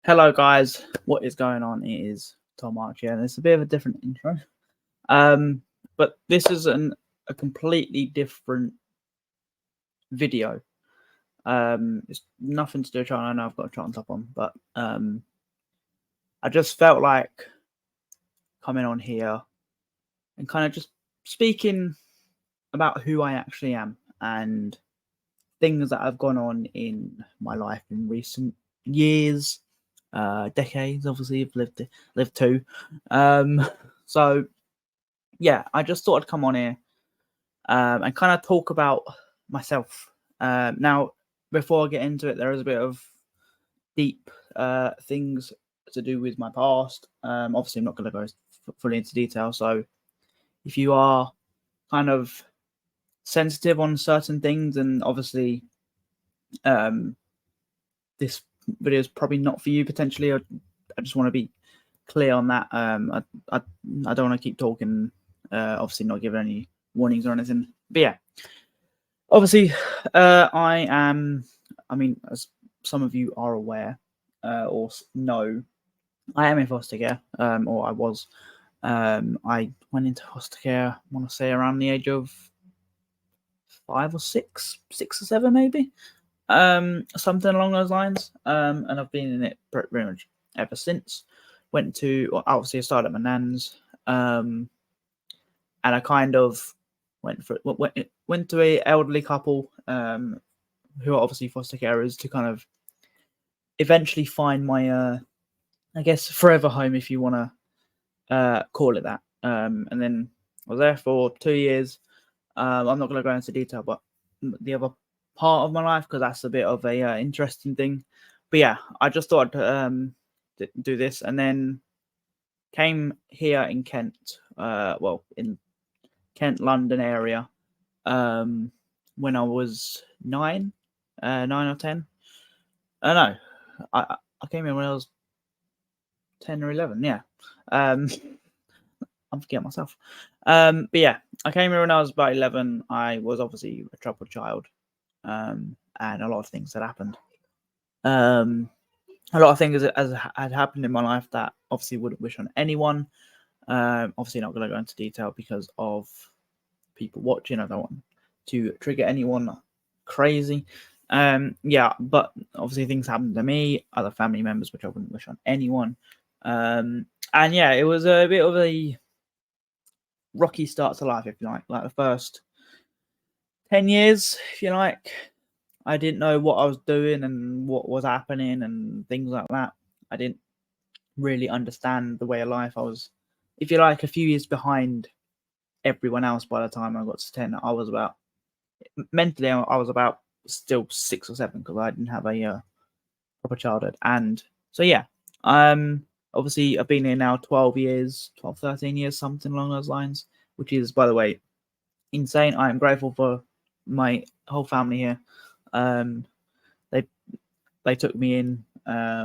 Hello, guys. What is going on? It is Tom Arch here, and it's a bit of a different intro. But this is a completely different video. It's nothing to do with China. I know I've got a chart on top on, but I just felt like coming on here and kind of just speaking about who I actually am and things that have gone on in my life in recent years. Decades, obviously, I've lived two. So yeah, I just thought I'd come on here and kind of talk about myself. Now, before I get into it, there is a bit of deep things to do with my past. Obviously, I'm not going to go fully into detail. So if you are kind of sensitive on certain things, and obviously this video is probably not for you potentially. I just want to be clear on that. I don't want to keep talking, obviously not giving any warnings or anything, but yeah, obviously I mean, as some of you are aware or know, I am in foster care, or I was. I went into foster care, I want to say around the age of 5 or 6 or 7 maybe, something along those lines, and I've been in it pretty much ever since. Obviously I started at my nan's, and I kind of went to a elderly couple who are obviously foster carers to kind of eventually find my I guess forever home, if you want to call it that. And then I was there for 2 years. I'm not going to go into detail, but the other part of my life, because that's a bit of a interesting thing. But yeah, I just thought I'd do this, and then came here in Kent, in Kent, London area, when I was 9 or 10. No, I came here when I was 10 or 11. Yeah, I'm forgetting myself. But yeah, I came here when I was about 11. I was obviously a troubled child, and a lot of things had happened. A lot of things had happened in my life that obviously wouldn't wish on anyone. Obviously not going to go into detail because of people watching. I don't want to trigger anyone crazy. Yeah, but obviously things happened to me, other family members, which I wouldn't wish on anyone. And yeah, it was a bit of a rocky start to life, if you like the first 10 years, if you like. I didn't know what I was doing and what was happening and things like that. I didn't really understand the way of life. I was, if you like, a few years behind everyone else. By the time I got to 10, I was about, mentally, I was about still 6 or 7, because I didn't have a proper childhood. And so yeah, obviously I've been here now 12 years, 13 years, something along those lines, which is, by the way, insane. I am grateful for my whole family here. They took me in,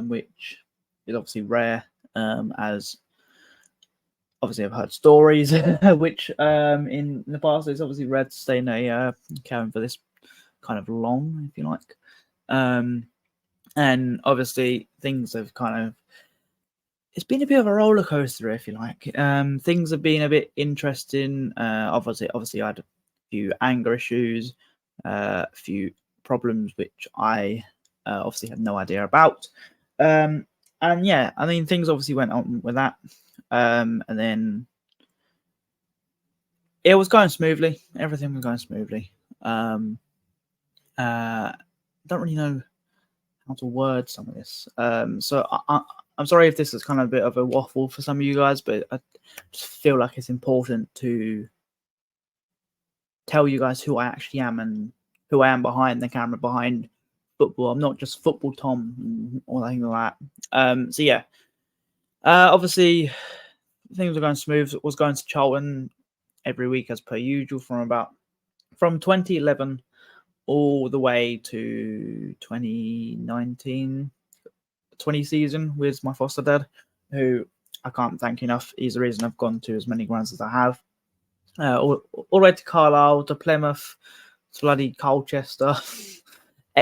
which is obviously rare, as obviously I've heard stories which in the past it's obviously rare to stay in a cabin for this kind of long, if you like. And obviously things have it's been a bit of a roller coaster, if you like. Things have been a bit interesting. Obviously I had a few anger issues, a few problems which I obviously had no idea about. And yeah, I mean, things obviously went on with that. And then it was going smoothly. Everything was going smoothly. Don't really know how to word some of this. So I'm sorry if this is kind of a bit of a waffle for some of you guys, but I just feel like it's important to tell you guys who I actually am and who I am behind the camera, behind football. I'm not just football Tom or anything like that. So yeah, obviously things were going smooth. Was going to Charlton every week as per usual from 2011 all the way to 2019, 20 season with my foster dad, who I can't thank enough. He's the reason I've gone to as many grounds as I have. All the way to Carlisle, to Plymouth, to bloody Colchester.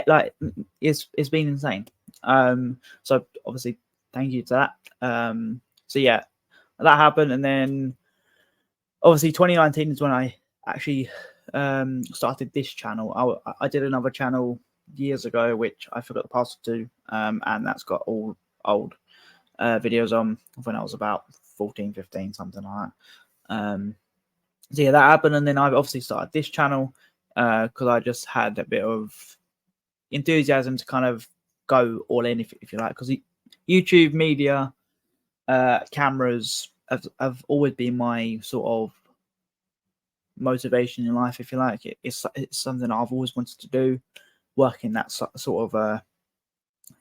Like, it's been insane. So obviously thank you to that. So yeah, that happened, and then obviously 2019 is when I actually started this channel. I did another channel years ago, which I forgot the password to, and that's got all old videos on when I was about 14, 15, something like that. So yeah, that happened, and then I've obviously started this channel because I just had a bit of enthusiasm to kind of go all in, if you like, because YouTube media, cameras have always been my sort of motivation in life, if you like. It's something I've always wanted to do, work in that sort of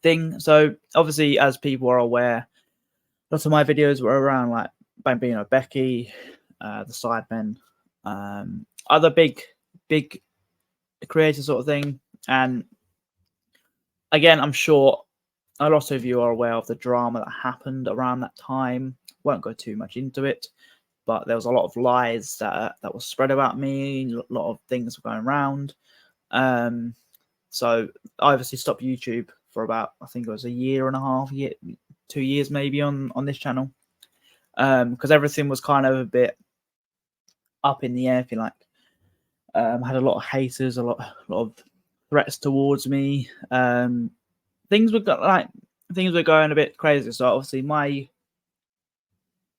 thing. So obviously, as people are aware, lots of my videos were around like Bambino Becky, the Sidemen, other big creator sort of thing. And again, I'm sure a lot of you are aware of the drama that happened around that time. Won't go too much into it, but there was a lot of lies that was spread about me. A lot of things were going around. So I obviously stopped YouTube for about, I think it was a year and a half, 2 years maybe on this channel, because everything was kind of a bit up in the air, if you like. Had a lot of haters, a lot of threats towards me. Things were going a bit crazy. So obviously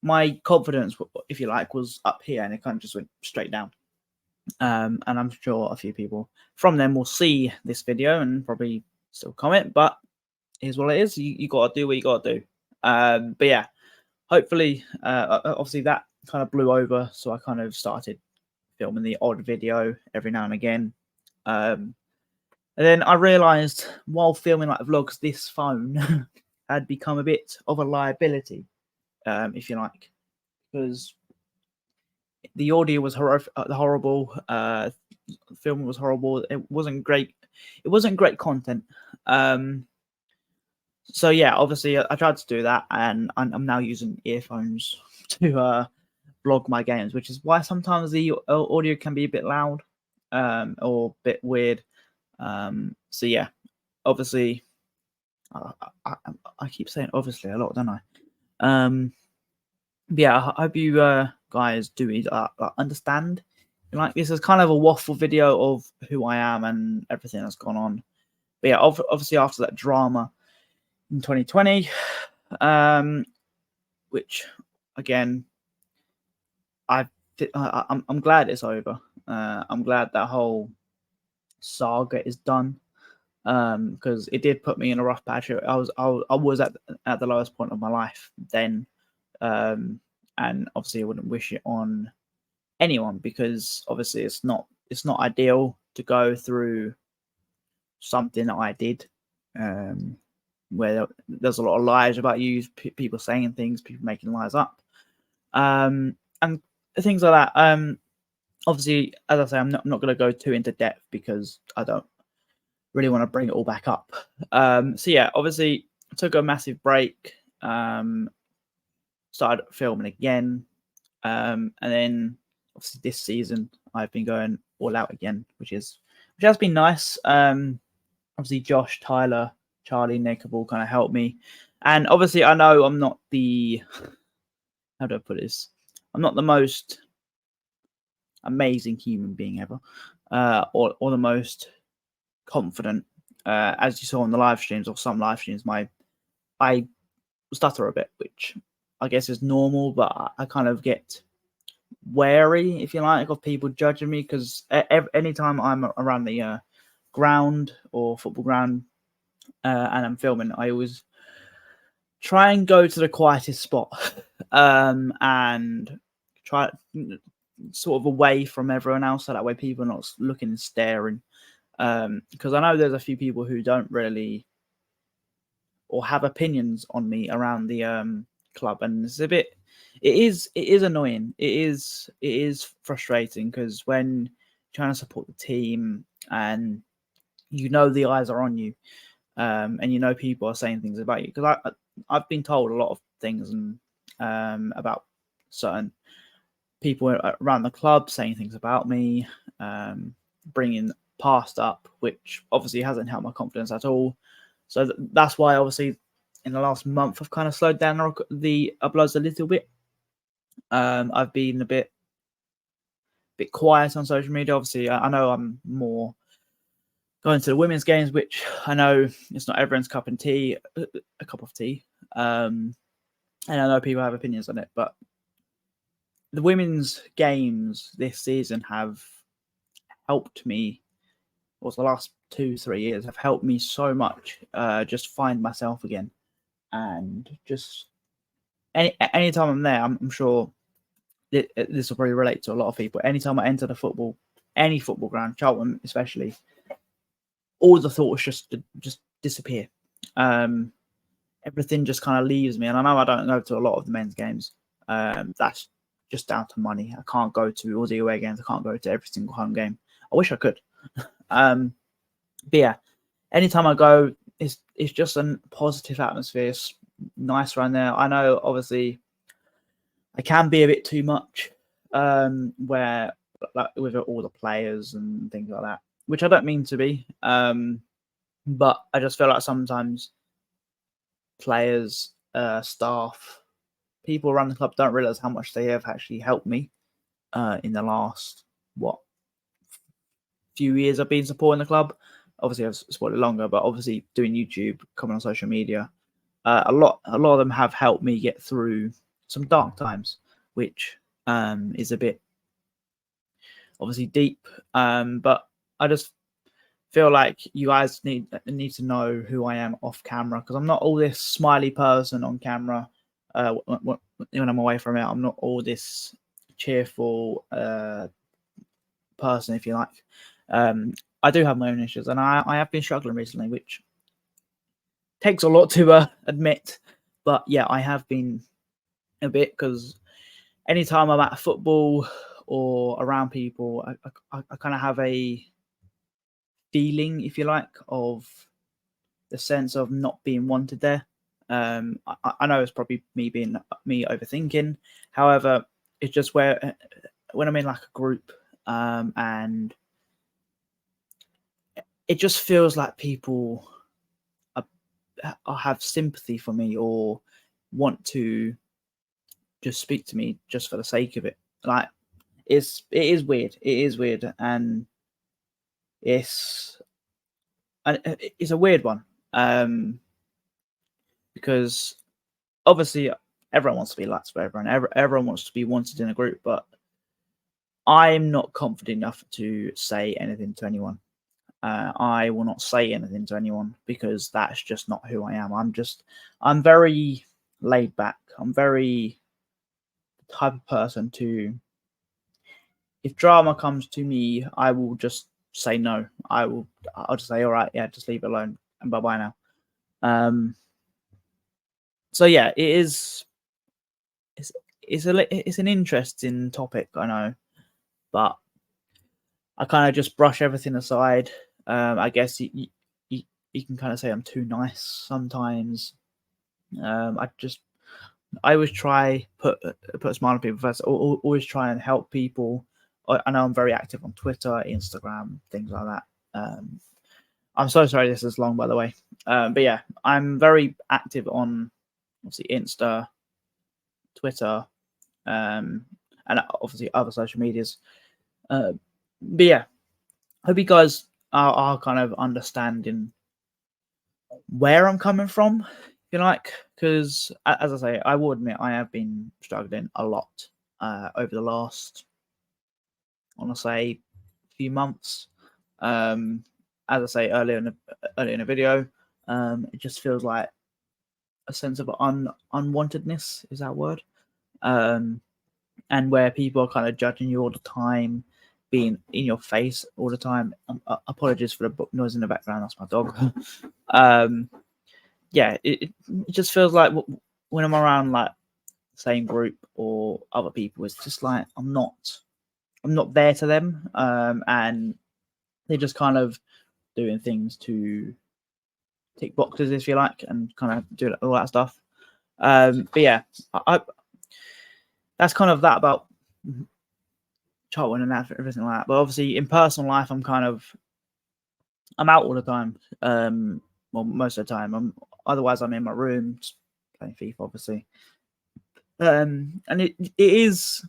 my confidence, if you like, was up here, and it kind of just went straight down. And I'm sure a few people from them will see this video and probably still comment, but here's what it is. You got to do what you got to do. But yeah, hopefully, obviously that kind of blew over. So I kind of started filming the odd video every now and again. And then I realized while filming like vlogs, this phone had become a bit of a liability, if you like, because the audio was horrible. Filming was horrible. It wasn't great. It wasn't great content. So yeah, obviously I tried to do that, and I'm now using earphones to vlog my games, which is why sometimes the audio can be a bit loud or a bit weird. So yeah, obviously I keep saying obviously a lot, don't I? Yeah, I hope you guys do understand. Like, this is kind of a waffle video of who I am and everything that's gone on. But yeah, obviously after that drama in 2020, which again, I'm glad it's over. I'm glad that whole saga is done, because it did put me in a rough patch. I was at the lowest point of my life then, and obviously I wouldn't wish it on anyone, because obviously it's not ideal to go through something that I did, where there's a lot of lies about you, people saying things, people making lies up, and things like that. Obviously, as I say, I'm not going to go too into depth because I don't really want to bring it all back up. So yeah, obviously I took a massive break, started filming again, and then obviously this season I've been going all out again, which has been nice. Obviously Josh, Tyler, Charlie, Nick have all kind of helped me, and obviously I know I'm not the how do I put this? I'm not the most amazing human being ever, or the most confident. As you saw on the live streams, or some live streams, I stutter a bit, which I guess is normal, but I kind of get wary, if you like, of people judging me, because anytime I'm around the ground or football ground and I'm filming, I always try and go to the quietest spot, and try sort of away from everyone else, so that way people are not looking and staring. Because I know there's a few people who don't really or have opinions on me around the club, and it's a bit. It is annoying. It is frustrating, because when trying to support the team and you know the eyes are on you, and you know people are saying things about you, because I've been told a lot of things and about certain people around the club saying things about me, bringing past up, which obviously hasn't helped my confidence at all. So that's why obviously in the last month, I've kind of slowed down the uploads a little bit. I've been a bit quiet on social media. Obviously, I know I'm more going to the women's games, which I know it's not everyone's cup of tea. And I know people have opinions on it, but the women's games this season have helped me. Or the last 2-3 years have helped me so much. Just find myself again, and just anytime I'm there, I'm sure this will probably relate to a lot of people. Anytime I enter any football ground, Cheltenham especially, all the thoughts just disappear. Everything just kind of leaves me, and I know I don't go to a lot of the men's games. That's just down to money. I can't go to all the away games. I can't go to every single home game. I wish I could. But yeah, anytime I go, it's just a positive atmosphere. It's nice around there. I know, obviously, I can be a bit too much, where like with all the players and things like that, which I don't mean to be. But I just feel like sometimes players, staff, people around the club don't realize how much they have actually helped me in the last few years I've been supporting the club. Obviously, I've supported it longer, but obviously doing YouTube, coming on social media, a lot of them have helped me get through some dark times, which is a bit obviously deep. But I just feel like you guys need to know who I am off camera, because I'm not all this smiley person on camera. When I'm away from it, I'm not all this cheerful person, if you like. I do have my own issues, and I have been struggling recently, which takes a lot to admit. But yeah, I have been a bit, because anytime I'm at football or around people, I kind of have a feeling, if you like, of the sense of not being wanted there. I know it's probably me overthinking. However, it's just where when I'm in like a group, and it just feels like people have sympathy for me or want to just speak to me just for the sake of it. Like it is weird. It is weird, and it's a weird one, because obviously everyone wants to be liked by everyone. Everyone wants to be wanted in a group, but I'm not confident enough to say anything to anyone. I will not say anything to anyone, because that's just not who I am. I'm very laid back. I'm very the type of person to, if drama comes to me, I will just say no. I'll just say, all right, yeah, just leave it alone, and bye bye now. So yeah, it's an interesting topic, I know, but I kind of just brush everything aside. I guess you can kind of say I'm too nice sometimes. I always try put a smile on people first. Always try and help people. I know I'm very active on Twitter, Instagram, things like that. I'm so sorry this is long, by the way. But yeah, I'm very active on obviously Insta, Twitter, and obviously other social medias. But yeah, hope you guys are kind of understanding where I'm coming from, if you like, because as I say, I will admit I have been struggling a lot over the last, I want to say, few months. As I say earlier in the video, it just feels like a sense of unwantedness, is that a word? And where people are kind of judging you all the time, being in your face all the time. Apologies for the noise in the background. That's my dog. Yeah, it just feels like when I'm around like the same group or other people, it's just like I'm not there to them, and they're just kind of doing things to tick boxes, if you like, and kind of do all that stuff. But yeah, that's kind of that about Charlton and everything like that. But obviously, in personal life, I'm out all the time. Well, most of the time, otherwise I'm in my room just playing FIFA, obviously. And it is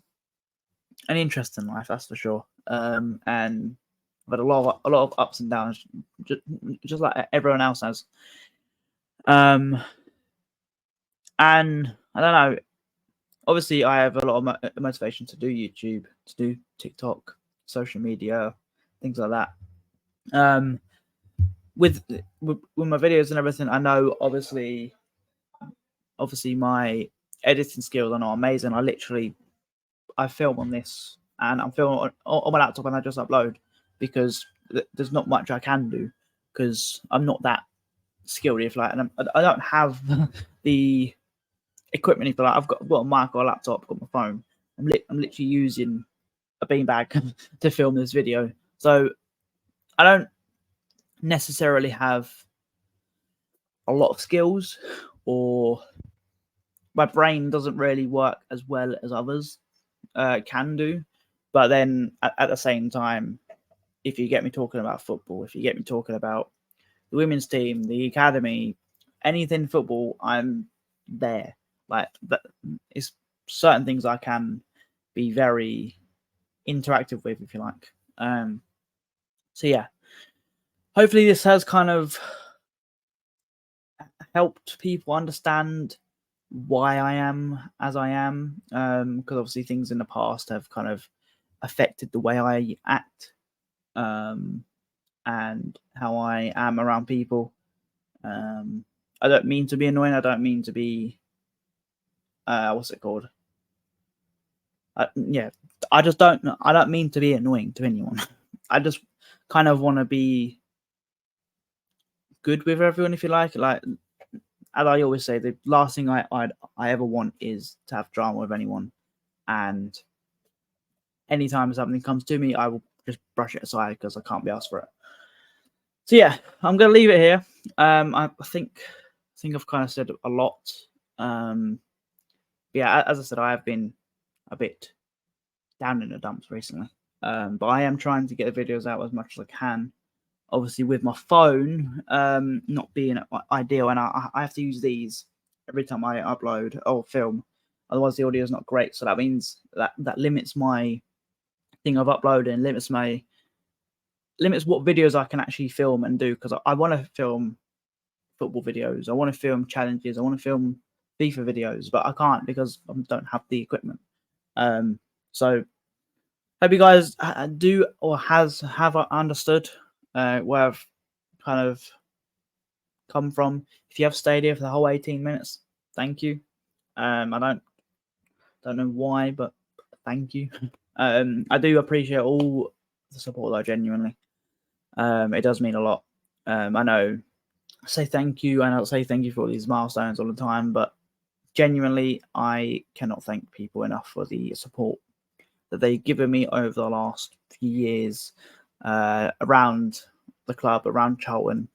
an interesting life, that's for sure. And I've had a lot of ups and downs, just like everyone else has. And I don't know. Obviously, I have a lot of motivation to do YouTube, to do TikTok, social media, things like that. With my videos and everything, I know obviously my editing skills are not amazing. I film on this, and I'm filming on my laptop, and I just upload because there's not much I can do because I'm not that skilled. If like, and I don't have the equipment. If like, I've got a mic or a laptop, I've got my phone. I'm literally using a beanbag to film this video, so I don't necessarily have a lot of skills, or my brain doesn't really work as well as others can do. But then at the same time, if you get me talking about football, if you get me talking about the women's team, the academy, anything football, I'm there. Like that, it's certain things I can be very interactive with, if you like. So yeah, hopefully this has kind of helped people understand why I am as I am, because obviously things in the past have kind of affected the way I act, and how I am around people. I don't mean to be annoying. I don't mean to be what's it called? Yeah, I don't mean to be annoying to anyone. I just kind of want to be good with everyone, if you like. Like, as I always say, the last thing I ever want is to have drama with anyone. And anytime something comes to me, I will just brush it aside because I can't be asked for it. So yeah, I'm gonna leave it here. I think I've kind of said a lot. Yeah, as I said, I have been a bit down in the dumps recently. But I am trying to get the videos out as much as I can. Obviously, with my phone not being ideal, and I have to use these every time I upload or film. Otherwise, the audio is not great. So that means that limits my thing of uploading, limits what videos I can actually film and do, because I want to film football videos, I want to film challenges, I want to film FIFA videos, but I can't because I don't have the equipment. So hope you guys do or have understood where I've kind of come from. If you have stayed here for the whole 18 minutes, thank you. I don't know why, but thank you. I do appreciate all the support though, genuinely. It does mean a lot. I know I say thank you, and I'll say thank you for all these milestones all the time, but genuinely, I cannot thank people enough for the support that they've given me over the last few years around the club, around Charlton,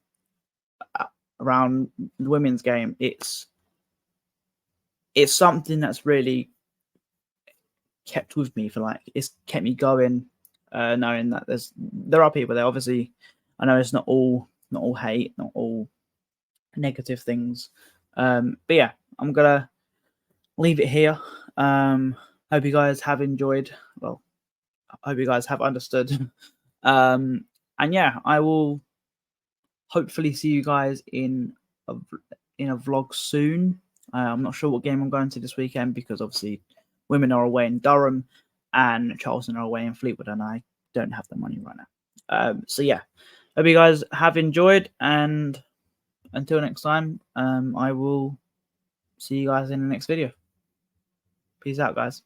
around the women's game. It's something that's really kept with me for it's kept me going, knowing that there are people there. Obviously, I know it's not all hate, not all negative things. But yeah, I'm gonna leave it here. Hope you guys have enjoyed. Well, I hope you guys have understood. And yeah, I will hopefully see you guys in a vlog soon. I'm not sure what game I'm going to this weekend because obviously women are away in Durham and Charleston are away in Fleetwood, and I don't have the money right now. So yeah, hope you guys have enjoyed, and until next time, I will see you guys in the next video. Peace out, guys.